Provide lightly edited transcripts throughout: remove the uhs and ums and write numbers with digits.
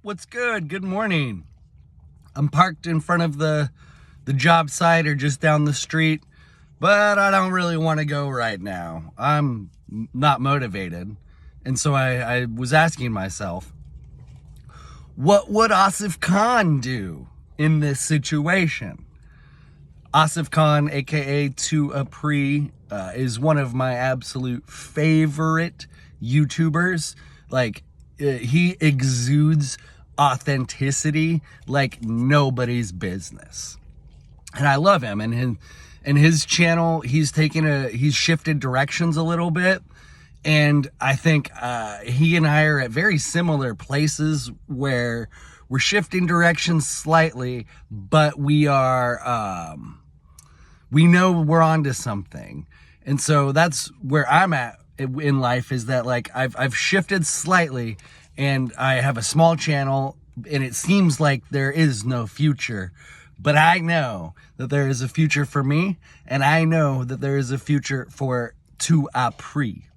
What's good? Good morning. I'm parked in front of the job site or just down the street, but I don't really want to go right now. I'm not motivated. And so I was asking myself, what would Asif Khan do in this situation? Asif Khan, aka To Apri, is one of my absolute favorite YouTubers. He exudes authenticity like nobody's business, and I love him. And his channel, he's shifted directions a little bit, and I think he and I are at very similar places where we're shifting directions slightly, but we are we know we're onto something. And so that's where I'm at in life, is that like I've shifted slightly, and I have a small channel, and it seems like there is no future, but I know that there is a future for me, and I know that there is a future for To Apri.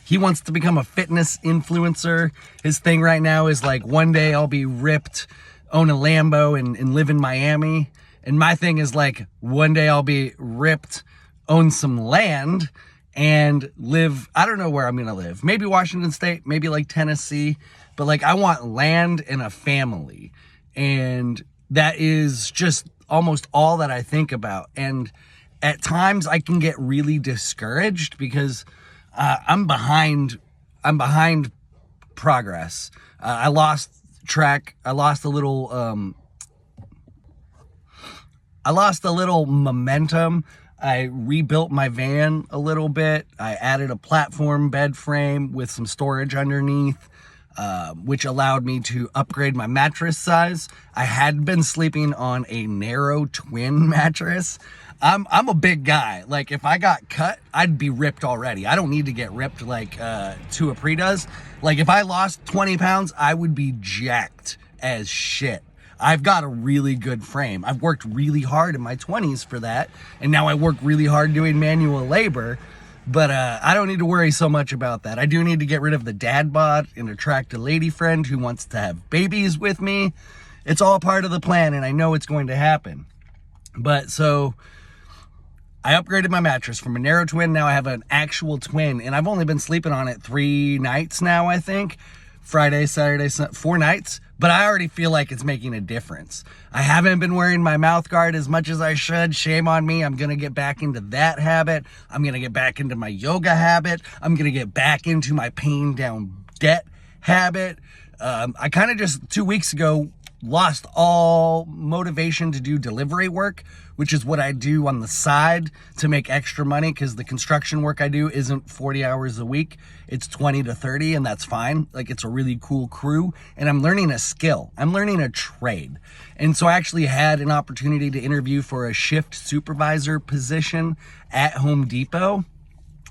He wants to become a fitness influencer. His thing right now is like, one day I'll be ripped, own a Lambo, and live in Miami. And my thing is like, one day I'll be ripped, own some land, and live, I don't know where I'm gonna live. Maybe Washington State, maybe like Tennessee, but like I want land and a family. And that is just almost all that I think about. And at times I can get really discouraged because I'm behind progress. I lost track. I lost a little momentum. I rebuilt my van a little bit. I added a platform bed frame with some storage underneath, which allowed me to upgrade my mattress size. I had been sleeping on a narrow twin mattress. I'm a big guy. Like, if I got cut, I'd be ripped already. I don't need to get ripped like To Apri does. Like, if I lost 20 pounds, I would be jacked as shit. I've got a really good frame. I've worked really hard in my 20s for that, and now I work really hard doing manual labor, but I don't need to worry so much about that. I do need to get rid of the dad bod and attract a lady friend who wants to have babies with me. It's all part of the plan, and I know it's going to happen. But so I upgraded my mattress from a narrow twin. Now I have an actual twin, and I've only been sleeping on it 3 nights now, I think. Friday, Saturday, Sunday, 4 nights, but I already feel like it's making a difference. I haven't been wearing my mouth guard as much as I should. Shame on me. I'm going to get back into that habit. I'm going to get back into my yoga habit. I'm going to get back into my paying down debt habit. I kind of just 2 weeks ago lost all motivation to do delivery work, which is what I do on the side to make extra money, because the construction work I do isn't 40 hours a week. It's 20 to 30, and that's fine. Like, it's a really cool crew, and I'm learning a skill. I'm learning a trade. And so I actually had an opportunity to interview for a shift supervisor position at Home Depot,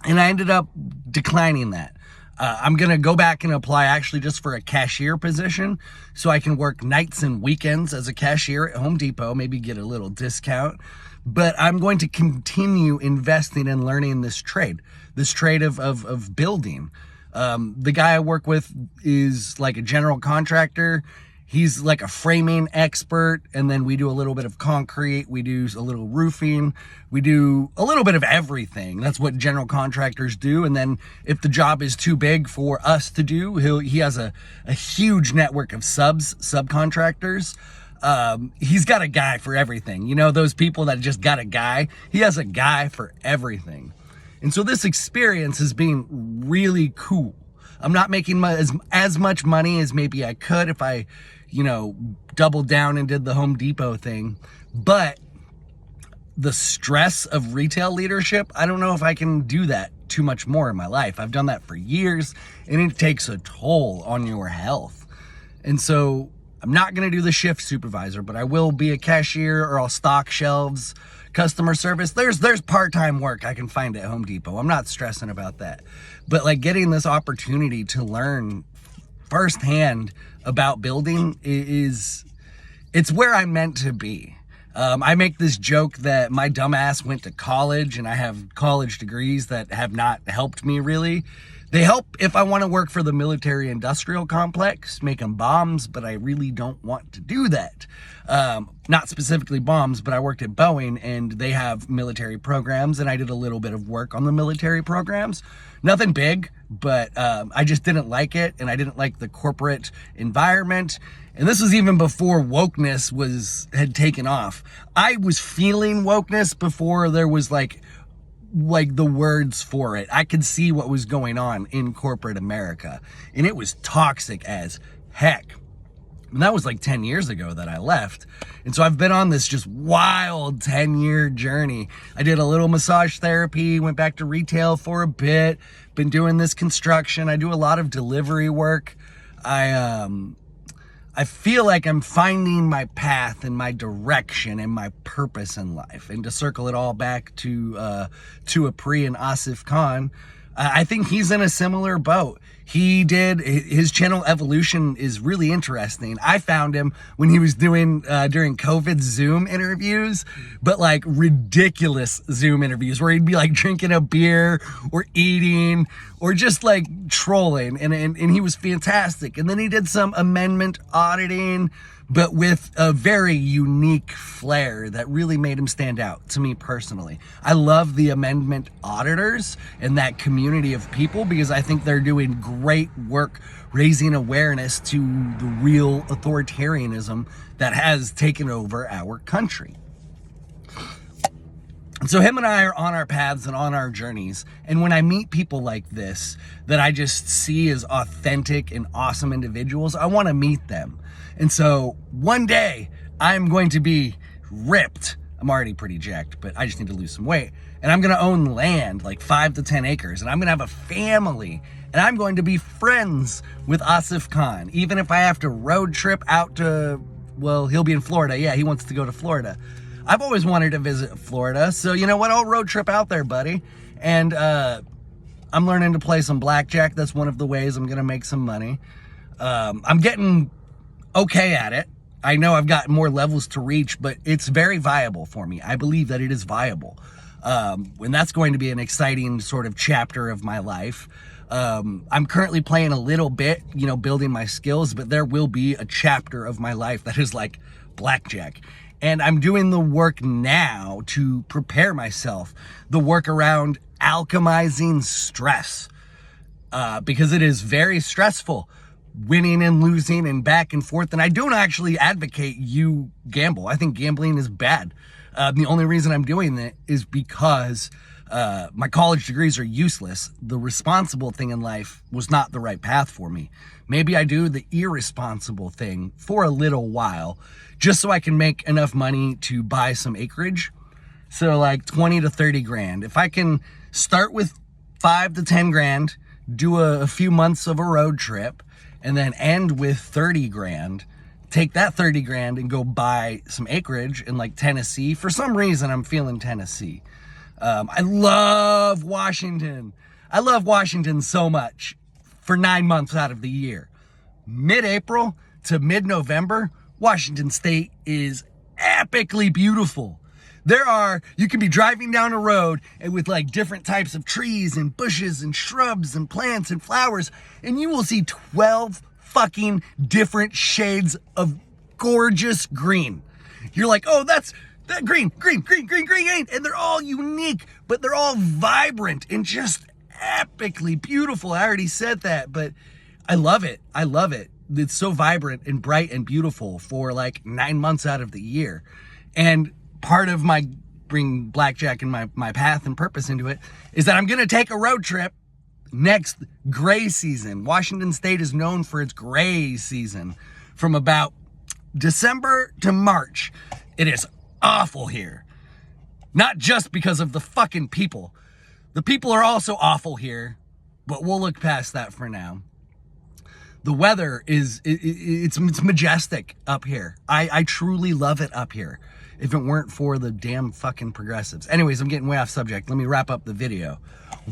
and I ended up declining that. I'm going to go back and apply actually just for a cashier position, so I can work nights and weekends as a cashier at Home Depot, maybe get a little discount. But I'm going to continue investing and learning this trade of building. The guy I work with is like a general contractor. He's like a framing expert, and then we do a little bit of concrete, we do a little roofing, we do a little bit of everything. That's what general contractors do. And then if the job is too big for us to do, he has a huge network of subcontractors. He's got a guy for everything. You know, those people that just got a guy? He has a guy for everything. And so this experience has been really cool. I'm not making as much money as maybe I could if I, doubled down and did the Home Depot thing. But the stress of retail leadership, I don't know if I can do that too much more in my life. I've done that for years, and it takes a toll on your health. And so I'm not going to do the shift supervisor, but I will be a cashier, or I'll stock shelves, customer service. There's part-time work I can find at Home Depot. I'm not stressing about that. But like, getting this opportunity to learn firsthand about building it's where I'm meant to be. I make this joke that my dumbass went to college, and I have college degrees that have not helped me really. They help if I want to work for the military industrial complex, making bombs, but I really don't want to do that. Not specifically bombs, but I worked at Boeing and they have military programs, and I did a little bit of work on the military programs. Nothing big, but I just didn't like it, and I didn't like the corporate environment. And this was even before wokeness had taken off. I was feeling wokeness before there was like the words for it. I could see what was going on in corporate America, and it was toxic as heck. And that was like 10 years ago that I left. And so I've been on this just wild 10-year journey. I did a little massage therapy, went back to retail for a bit, been doing this construction. I do a lot of delivery work. I feel like I'm finding my path and my direction and my purpose in life. And to circle it all back to Apri and Asif Khan, I think he's in a similar boat. His channel Evolution is really interesting. I found him when he was doing during COVID Zoom interviews, but like ridiculous Zoom interviews where he'd be like drinking a beer or eating or just like trolling, and he was fantastic. And then he did some amendment auditing, but with a very unique flair that really made him stand out to me personally. I love the amendment auditors and that community of people because I think they're doing great work raising awareness to the real authoritarianism that has taken over our country. So him and I are on our paths and on our journeys. And when I meet people like this, that I just see as authentic and awesome individuals, I want to meet them. And so one day I'm going to be ripped. I'm already pretty jacked, but I just need to lose some weight. And I'm going to own land, like 5 to 10 acres. And I'm going to have a family. And I'm going to be friends with Asif Khan. Even if I have to road trip out to, well, he'll be in Florida. Yeah, he wants to go to Florida. I've always wanted to visit Florida, so you know what? I'll road trip out there, buddy. And I'm learning to play some blackjack. That's one of the ways I'm going to make some money. I'm getting okay at it. I know I've got more levels to reach, but it's very viable for me. I believe that it is viable. And that's going to be an exciting sort of chapter of my life. I'm currently playing a little bit, building my skills, but there will be a chapter of my life that is like blackjack. And I'm doing the work now to prepare myself, the work around alchemizing stress, because it is very stressful, winning and losing and back and forth. And I don't actually advocate you gamble. I think gambling is bad. The only reason I'm doing it is because my college degrees are useless. The responsible thing in life was not the right path for me. Maybe I do the irresponsible thing for a little while, just so I can make enough money to buy some acreage. So like 20 to 30 grand. If I can start with 5 to 10 grand, do a few months of a road trip, and then end with 30 grand, take that 30 grand and go buy some acreage in like Tennessee. For some reason, I'm feeling Tennessee. I love Washington. I love Washington so much for 9 months out of the year. Mid-April to mid-November, Washington State is epically beautiful. You can be driving down a road and with like different types of trees and bushes and shrubs and plants and flowers, and you will see 12 fucking different shades of gorgeous green. You're like, oh, that's that green, and they're all unique, but they're all vibrant and just epically beautiful. I already said that, but I love it. I love it. It's so vibrant and bright and beautiful for like 9 months out of the year. And part of my bring blackjack and my path and purpose into it is that I'm going to take a road trip next gray season. Washington State is known for its gray season. From about December to March, it is awful here. Not just because of the fucking people. The people are also awful here, but we'll look past that for now. The weather it's majestic up here. I truly love it up here. If it weren't for the damn fucking progressives. Anyways, I'm getting way off subject. Let me wrap up the video.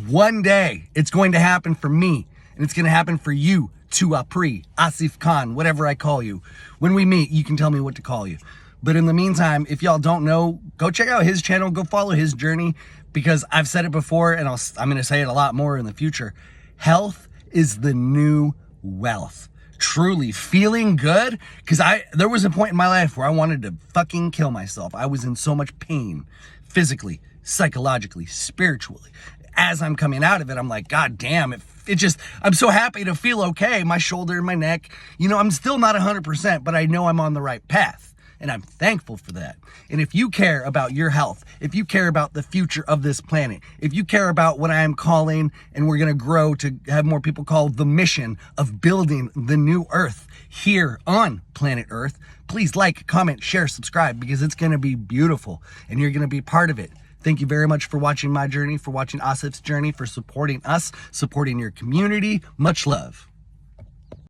One day, it's going to happen for me, and it's going to happen for you, to Apri, Asif Khan, whatever I call you. When we meet, you can tell me what to call you. But in the meantime, if y'all don't know, go check out his channel, go follow his journey, because I've said it before, and I'm going to say it a lot more in the future. Health is the new wealth. Truly feeling good, because there was a point in my life where I wanted to fucking kill myself. I was in so much pain, physically, psychologically, spiritually. As I'm coming out of it, I'm like, God damn, I'm so happy to feel okay. My shoulder and my neck, I'm still not 100%, but I know I'm on the right path. And I'm thankful for that. And if you care about your health, if you care about the future of this planet, if you care about what I am calling, and we're going to grow to have more people call the mission of building the new Earth here on planet Earth, please like, comment, share, subscribe, because it's going to be beautiful and you're going to be part of it. Thank you very much for watching my journey, for watching Asif's journey, for supporting us, supporting your community. Much love.